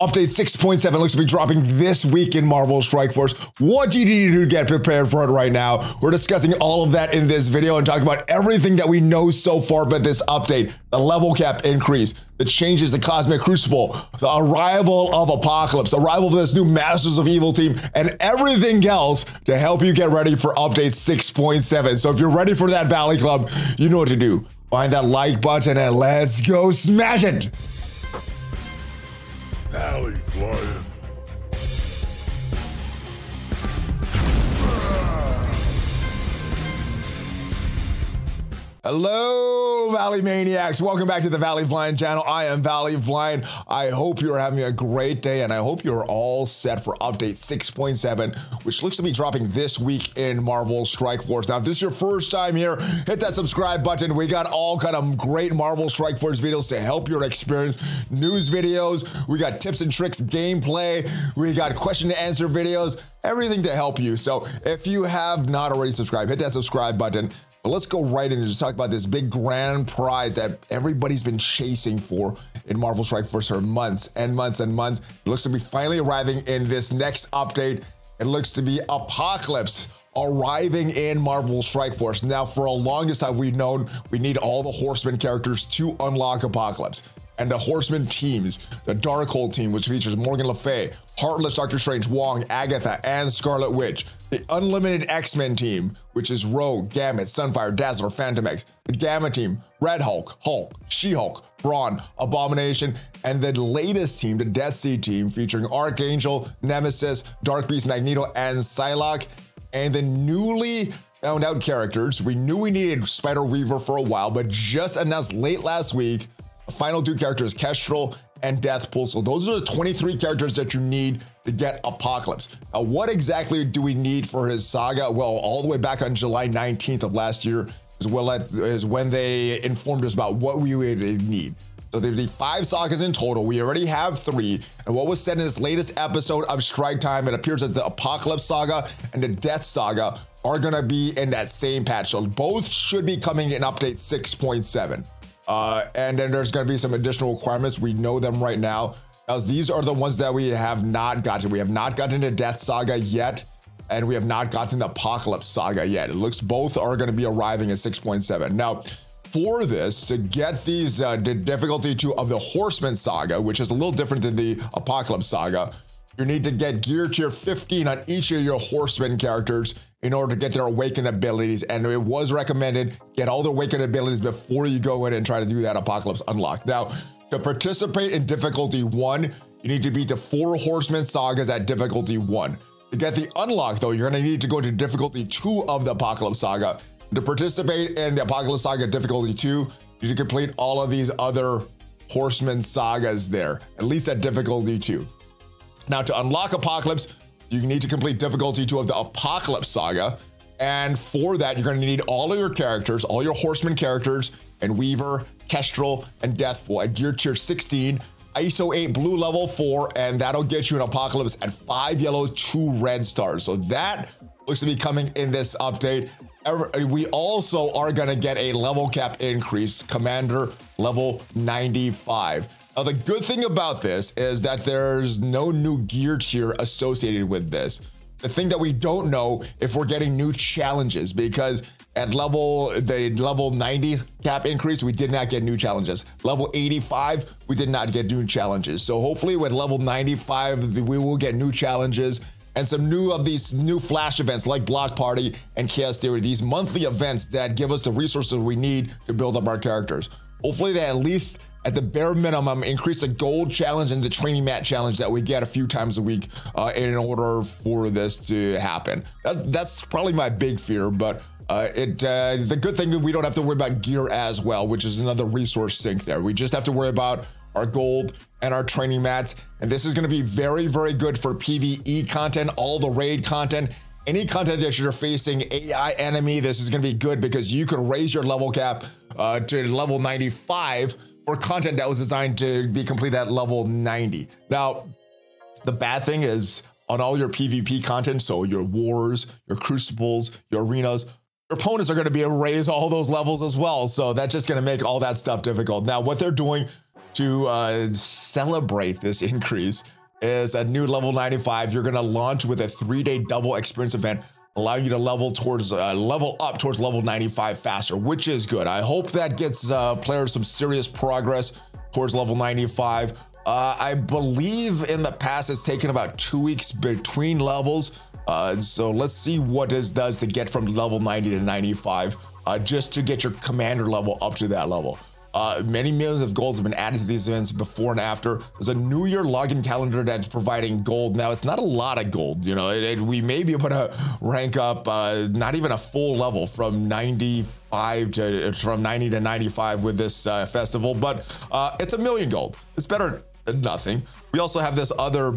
Update 6.7 looks to be dropping this week in Marvel Strike Force. What do you need to do to get prepared for it right now? We're discussing all of that in this video and talking about everything that we know so far about this update, the level cap increase, the changes, the Cosmic Crucible, the arrival of Apocalypse, arrival of this new Masters of Evil team, and everything else to help you get ready for update 6.7. So if you're ready for that Valley Club, you know what to do. Find that like button and let's go smash it. ValleyFlyin. Hello, Valley Maniacs. Welcome back to the ValleyFlyin channel. I am ValleyFlyin. I hope you're having a great day, and I hope you're all set for update 6.7, which looks to be dropping this week in Marvel Strike Force. Now, if this is your first time here, hit that subscribe button. We got all kind of great Marvel Strike Force videos to help your experience. News videos, we got tips and tricks, gameplay, we got question and answer videos, everything to help you. So if you have not already subscribed, hit that subscribe button. But let's go right in and just talk about this big grand prize that everybody's been chasing for in Marvel Strike Force for months and months and months. It looks to be finally arriving in this next update. It looks to be Apocalypse arriving in Marvel Strike Force. Now, for the longest time, we've known we need all the Horseman characters to unlock Apocalypse. And the Horseman teams, the Darkhold team, which features Morgan Le Fay, Heartless Doctor Strange, Wong, Agatha, and Scarlet Witch. The Unlimited X-Men team, which is Rogue, Gambit, Sunfire, Dazzler, Phantom X. The Gamma team, Red Hulk, Hulk, She-Hulk, Brawn, Abomination. And the latest team, the Death Seed team, featuring Archangel, Nemesis, Dark Beast, Magneto, and Psylocke. And the newly found out characters. We knew we needed Spider-Weaver for a while, but just announced late last week, the final two characters, Kestrel and Deathpool. So those are the 23 characters that you need to get Apocalypse. Now, what exactly do we need for his saga? Well, all the way back on July 19th of last year is when they informed us about what we would need. So there'd be 5 sagas in total. We already have 3. And what was said in this latest episode of Strike Time, it appears that the Apocalypse saga and the Death saga are gonna be in that same patch. So both should be coming in update 6.7. And then there's going to be some additional requirements. We know them right now, as these are the ones that we have not gotten. We have not gotten the Death Saga yet, and we have not gotten the Apocalypse Saga yet. It looks both are going to be arriving at 6.7. Now, for this, to get these, the difficulty 2 of the Horseman Saga, which is a little different than the Apocalypse Saga, you need to get gear tier 15 on each of your Horseman characters in order to get their awakened abilities. And it was recommended, get all the awakened abilities before you go in and try to do that Apocalypse unlock. Now, to participate in difficulty 1, you need to beat the 4 Horseman Sagas at difficulty 1. To get the unlock though, you're gonna need to go to difficulty 2 of the Apocalypse Saga. To participate in the Apocalypse Saga difficulty 2, you need to complete all of these other Horseman Sagas there, at least at difficulty 2. Now, to unlock Apocalypse, you need to complete difficulty 2 of the Apocalypse Saga. And for that, you're going to need all of your characters, all your Horseman characters, and Weaver, Kestrel, and Deathpool at gear tier 16, ISO 8 blue level 4, and that'll get you an Apocalypse at 5 yellow, 2 red stars. So that looks to be coming in this update. We also are going to get a level cap increase, Commander level 95. Now, the good thing about this is that there's no new gear tier associated with this. The thing that we don't know if we're getting new challenges, because at the level 90 cap increase, we did not get new challenges. Level 85, we did not get new challenges. So hopefully with level 95, we will get new challenges and some these new flash events like Block Party and Chaos Theory, these monthly events that give us the resources we need to build up our characters. Hopefully they at least, at the bare minimum, increase the gold challenge and the training mat challenge that we get a few times a week in order for this to happen. That's probably my big fear, but the good thing is we don't have to worry about gear as well, which is another resource sink there. We just have to worry about our gold and our training mats. And this is going to be very, very good for PvE content, all the raid content, any content that you're facing AI enemy. This is going to be good because you can raise your level cap to level 95 for content that was designed to be complete at level 90. Now, the bad thing is on all your PvP content, so your wars, your crucibles, your arenas, your opponents are going to be able to raise all those levels as well. So that's just going to make all that stuff difficult. Now, what they're doing to celebrate this increase is a new level 95. You're gonna launch with a 3-day double experience event, allowing you to level up towards level 95 faster, which is good. I hope that gets players some serious progress towards level 95. I believe in the past it's taken about 2 weeks between levels. So let's see what this does to get from level 90 to 95, just to get your commander level up to that level. Many millions of golds have been added to these events before and after. There's a New Year login calendar that's providing gold. Now, it's not a lot of gold, you know, we may be able to rank up not even a full level from 90 to 95 with this festival, but it's 1 million gold. It's better than nothing. We also have this other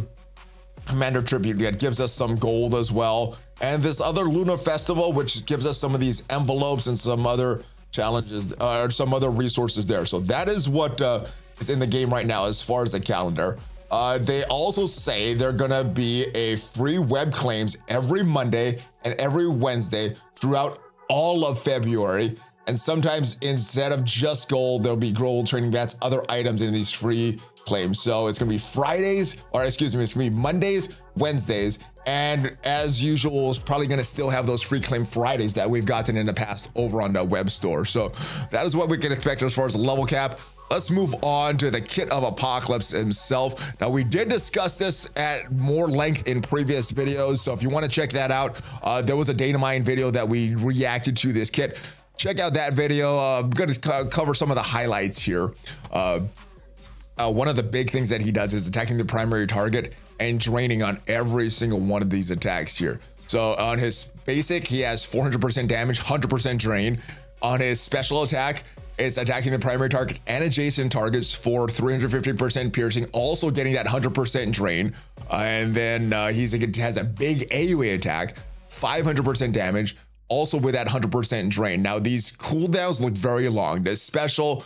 commander tribute that gives us some gold as well, and this other Lunar Festival, which gives us some of these envelopes and some other challenges or some other resources there. So that is what is in the game right now as far as the calendar. They also say they're gonna be a free web claims every Monday and every Wednesday throughout all of February. And sometimes instead of just gold, there'll be gold training bats, other items in these free claims. So it's gonna be Fridays, or excuse me, it's gonna be Mondays, Wednesdays, and as usual, it's probably gonna still have those free claim Fridays that we've gotten in the past over on the web store. So that is what we can expect as far as the level cap. Let's move on to the Kit of Apocalypse himself. Now, we did discuss this at more length in previous videos, so if you want to check that out, there was a data mine video that we reacted to this kit. Check out that video. I'm going to cover some of the highlights here. One of the big things that he does is attacking the primary target and draining on every single one of these attacks here. So on his basic, he has 400% damage, 100% drain. On his special attack, it's attacking the primary target and adjacent targets for 350% piercing, also getting that 100% drain. And then he has a big AoE attack, 500% damage, also with that 100% drain. Now, these cooldowns look very long. The special,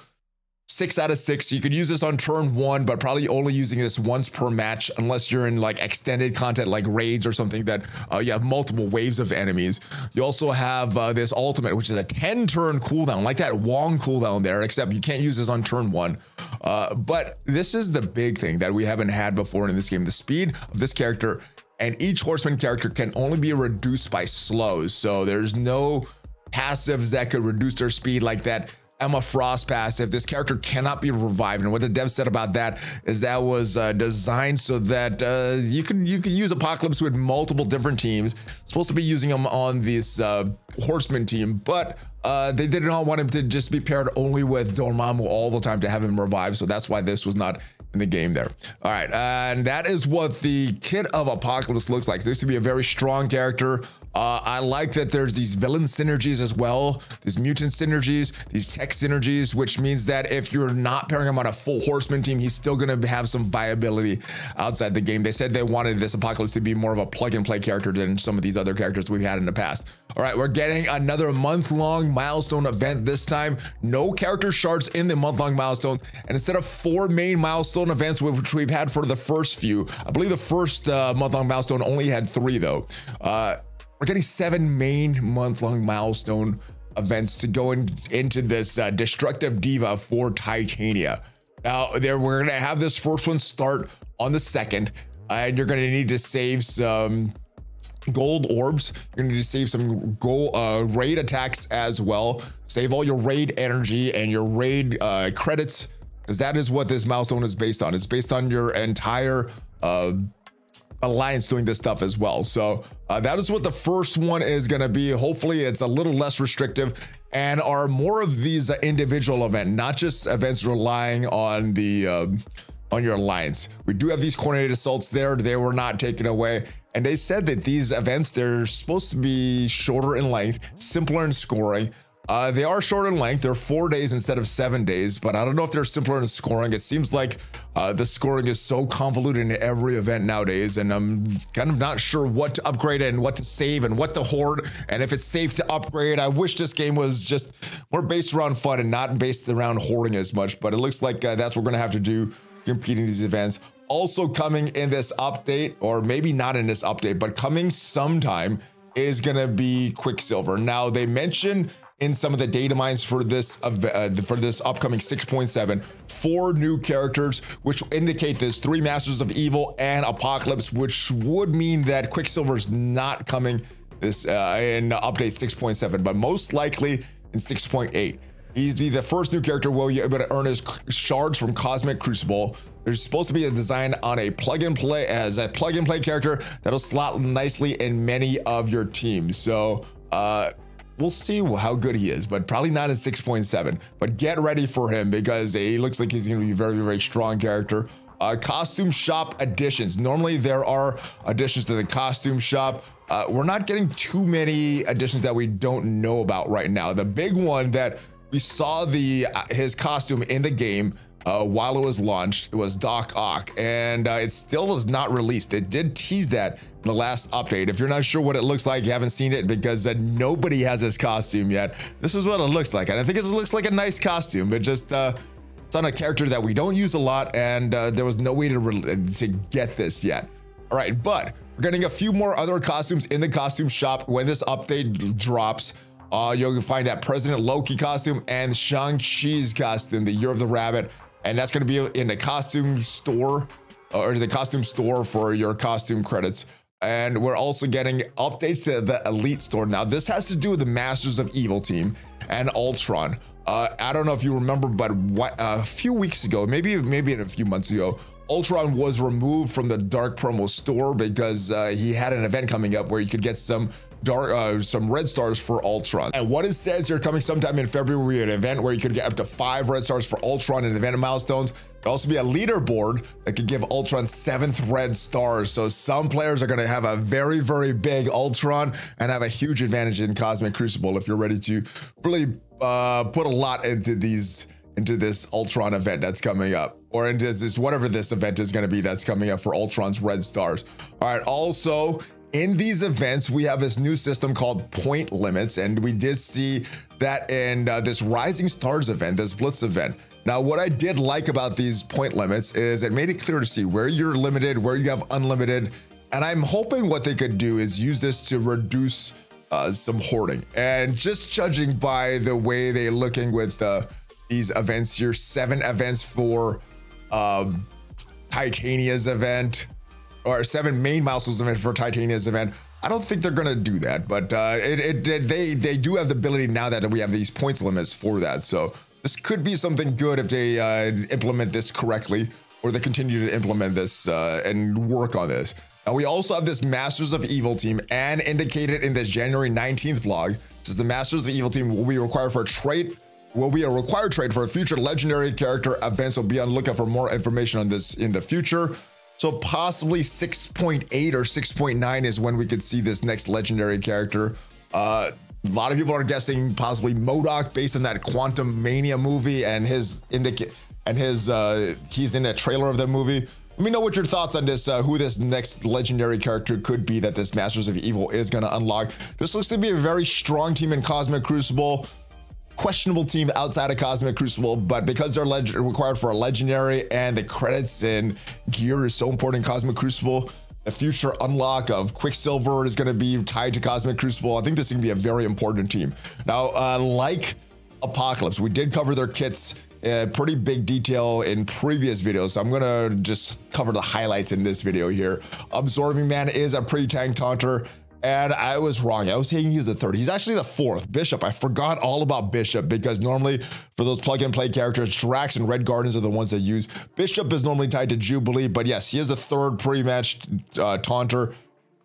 6 out of 6. You could use this on turn 1, but probably only using this once per match, unless you're in like extended content like raids or something that you have multiple waves of enemies. You also have this ultimate, which is a 10-turn cooldown, like that Wong cooldown there, except you can't use this on turn 1. But this is the big thing that we haven't had before in this game. The speed of this character and each horseman character can only be reduced by slows. So there's no passives that could reduce their speed like that Emma Frost passive. This character cannot be revived, and what the dev said about that is that was designed so that you could use Apocalypse with multiple different teams. Supposed to be using him on this horseman team, but they did not want him to just be paired only with Dormammu all the time to have him revive, so that's why this was not in the game there. All right, and that is what the Kit of Apocalypse looks like. This to be a very strong character. I like that there's these villain synergies as well, these mutant synergies, these tech synergies, which means that if you're not pairing him on a full horseman team, he's still going to have some viability outside the game. They said they wanted this Apocalypse to be more of a plug and play character than some of these other characters we've had in the past. All right, we're getting another month-long milestone event this time. No character shards in the month-long milestone, and instead of 4 main milestone events, which we've had for the first few, I believe the first month-long milestone only had 3 though. We're getting 7 main month-long milestone events to go into this Destructive Diva for Titania. Now, we're going to have this first one start on the 2nd, and you're going to need to save some gold orbs. You're going to need to save some gold raid attacks as well. Save all your raid energy and your raid credits, because that is what this milestone is based on. It's based on your entire alliance doing this stuff as well. So that is what the first one is going to be. Hopefully it's a little less restrictive and are more of these individual event, not just events relying on the on your alliance. We do have these coordinated assaults there. They were not taken away, and they said that these events, they're supposed to be shorter in length, simpler in scoring. They are short in length. They're 4 days instead of 7 days, but I don't know if they're simpler in scoring. It seems like the scoring is so convoluted in every event nowadays, and I'm kind of not sure what to upgrade and what to save and what to hoard, and if it's safe to upgrade. I wish this game was just more based around fun and not based around hoarding as much, but it looks like that's what we're gonna have to do competing these events. Also coming in this update, or maybe not in this update, but coming sometime, is gonna be Quicksilver. Now, they mentioned in some of the data mines for this upcoming 6.7. 4 new characters, which indicate this 3 Masters of Evil and Apocalypse, which would mean that Quicksilver's not coming this in update 6.7, but most likely in 6.8. He's the first new character where you're able to earn his shards from Cosmic Crucible. There's supposed to be a design on a plug-and-play as a plug-and-play character that'll slot nicely in many of your teams. So we'll see how good he is, but probably not in 6.7. But get ready for him because he looks like he's going to be a very, very strong character. Costume shop additions. Normally there are additions to the costume shop. We're not getting too many additions that we don't know about right now. The big one that we saw his costume in the game while it was launched, it was Doc Ock, and it still is not released. It did tease that in the last update. If you're not sure what it looks like, you haven't seen it because nobody has his costume yet. This is what it looks like, and I think it looks like a nice costume, but just it's on a character that we don't use a lot, and there was no way to get this yet. All right, but we're getting a few more other costumes in the costume shop when this update drops. You'll find that President Loki costume and Shang-Chi's costume, the Year of the Rabbit, and that's going to be in the costume store or the costume store for your costume credits. And we're also getting updates to the Elite store. Now, this has to do with the Masters of Evil team and Ultron. I don't know if you remember, but a few weeks ago, maybe in a few months ago, Ultron was removed from the Dark Promo store because he had an event coming up where you could get some red stars for Ultron. And what it says here, coming sometime in February, an event where you could get up to 5 red stars for Ultron in event milestones. There'll also be a leaderboard that could give Ultron 7th red stars. So some players are going to have a very, very big Ultron and have a huge advantage in Cosmic Crucible if you're ready to really put a lot into this Ultron event that's coming up, or into this whatever this event is going to be that's coming up for Ultron's red stars. All right, also in these events we have this new system called point limits, and we did see that in this Rising Stars event, this Blitz event. Now, what I did like about these point limits is it made it clear to see where you're limited, where you have unlimited, and I'm hoping what they could do is use this to reduce some hoarding. And just judging by the way they're looking with these events, your 7 events for Titania's event, or 7 main milestones event for Titania's event, I don't think they're gonna do that, but they do have the ability now that we have these points limits for that. So this could be something good if they implement this correctly, or they continue to implement this and work on this. Now, we also have this Masters of Evil team, and indicated in this January 19th vlog, this is the Masters of Evil team will be required for a trait. Will be a required trait for a future legendary character event. So be on the lookout for more information on this in the future. So possibly 6.8 or 6.9 is when we could see this next legendary character. A lot of people are guessing possibly MODOK based on that Quantum Mania movie and he's in a trailer of the movie. Let me know what your thoughts on this, who this next legendary character could be that this Masters of Evil is going to unlock. This looks to be a very strong team in Cosmic Crucible. Questionable team outside of Cosmic Crucible, but because they're required for a legendary and the credits and gear is so important in Cosmic Crucible, the future unlock of Quicksilver is going to be tied to Cosmic Crucible. I think this is going to be a very important team. Now, like Apocalypse, we did cover their kits pretty big detail in previous videos, so I'm gonna just cover the highlights in this video here. Absorbing Man is a pre-tank taunter, and I was wrong. I was saying he was the 3rd. He's actually the 4th. Bishop, I forgot all about Bishop because normally for those plug-and-play characters, Drax and Red Guardians are the ones that use. Bishop is normally tied to Jubilee, but yes, he is the 3rd pre-match taunter.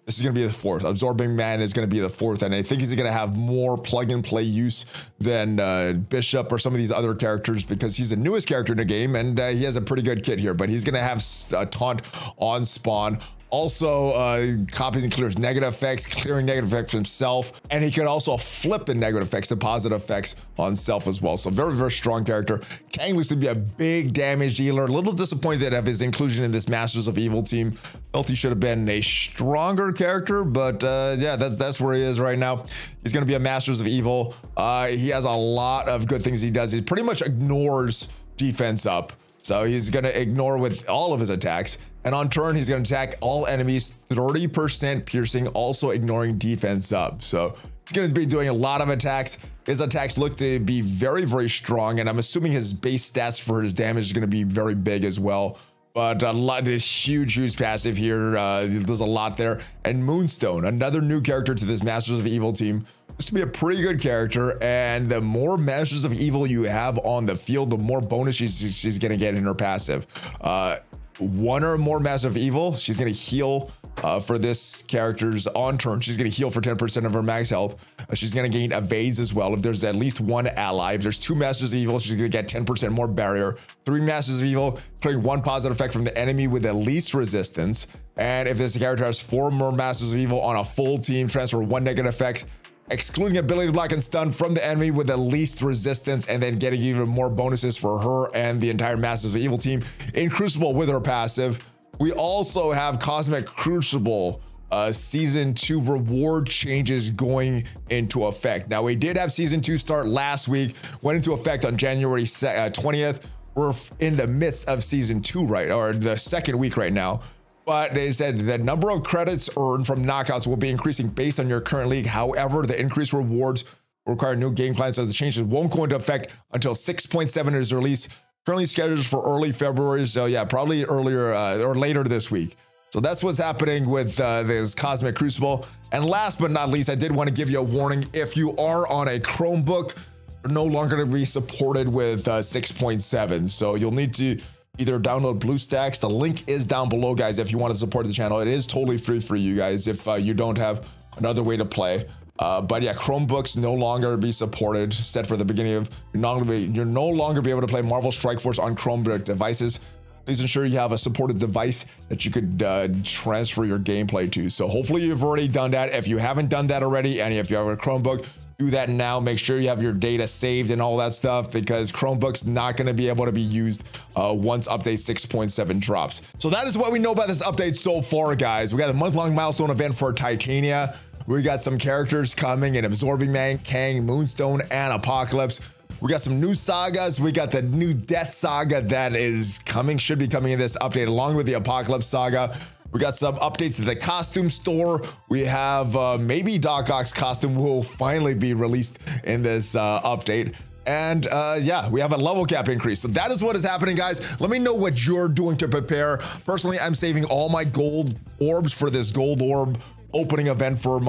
This is going to be the 4th. Absorbing Man is going to be the 4th, and I think he's going to have more plug-and-play use than Bishop or some of these other characters because he's the newest character in the game, and he has a pretty good kit here, but he's going to have a taunt on spawn. Also, copies and clears negative effects, clearing negative effects himself, and he could also flip the negative effects to positive effects on self as well. So very, very strong character. Kang looks to be a big damage dealer. A little disappointed of his inclusion in this Masters of Evil team. Felt he should have been a stronger character, but yeah, that's where he is right now. He's going to be a Masters of Evil. He has a lot of good things he does. He pretty much ignores defense up. So he's going to ignore with all of his attacks. And on turn, he's going to attack all enemies 30% piercing, also ignoring defense up. So He's going to be doing a lot of attacks. His attacks look to be very, very strong, and I'm assuming his base stats for his damage is going to be very big as well. But a lot, this huge passive here. There's a lot there. And Moonstone, another new character to this Masters of Evil team. This to be a pretty good character, and the more Masters of Evil you have on the field, the more bonus she's going to get in her passive. One or more Masters of Evil, she's going to heal for this character's on turn. She's going to heal for 10% of her max health. She's going to gain evades as well if there's at least one ally. If there's 2 Masters of Evil, she's going to get 10% more barrier. 3 Masters of Evil, clearing 1 positive effect from the enemy with at least resistance. And if this character has 4 more Masters of Evil on a full team, transfer 1 negative effect, excluding ability to block and stun from the enemy with the least resistance, and then getting even more bonuses for her and the entire Masters of Evil team in Crucible with her passive. We also have Cosmic Crucible Season 2 reward changes going into effect. Now, we did have Season 2 start last week, went into effect on January 20th. We're in the midst of Season 2 or the second week right now. But they said the number of credits earned from knockouts will be increasing based on your current league. However, the increased rewards require new game plans, so the changes won't go into effect until 6.7 is released. Currently scheduled for early February, so yeah, probably earlier or later this week. So that's what's happening with this Cosmic Crucible. And last but not least, I did want to give you a warning. If you are on a Chromebook, you're no longer going to be supported with 6.7. So you'll need to either download BlueStacks. The link is down below, guys, if you want to support the channel. It is totally free for you guys if you don't have another way to play. But yeah, Chromebooks no longer be supported. Set for the beginning of you're no longer be able to play Marvel Strike Force on Chromebook devices. Please ensure you have a supported device that you could transfer your gameplay to. So hopefully you've already done that. If you haven't done that already, and if you have a Chromebook, do that now. Make sure you have your data saved and all that stuff, because Chromebook's not going to be able to be used once update 6.7 drops. So that is what we know about this update so far, guys. We got a month-long milestone event for Titania. We got some characters coming in Absorbing Man, Kang, Moonstone, and Apocalypse. We got some new sagas. We got the new Death Saga that is coming, should be coming in this update, along with the Apocalypse Saga. We got some updates to the costume store. We have maybe Doc Ock's costume will finally be released in this update. And yeah, we have a level cap increase. So that is what is happening, guys. Let me know what you're doing to prepare. Personally, I'm saving all my gold orbs for this gold orb opening event for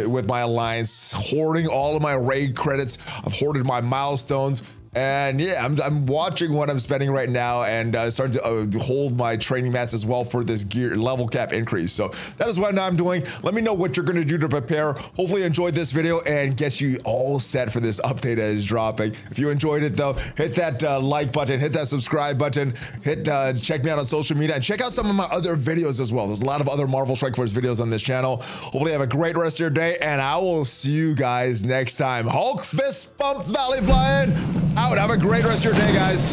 with my alliance, hoarding all of my raid credits. I've hoarded my milestones. And yeah, I'm watching what I'm spending right now, and starting to hold my training mats as well for this gear level cap increase. So that is what I'm doing. Let me know what you're going to do to prepare. Hopefully you enjoyed this video and get you all set for this update that is dropping. If you enjoyed it though, hit that like button, hit that subscribe button, check me out on social media, and check out some of my other videos as well. There's a lot of other Marvel Strike Force videos on this channel. Hopefully have a great rest of your day, and I will see you guys next time. Hulk fist bump, ValleyFlyin out. Have a great rest of your day, guys.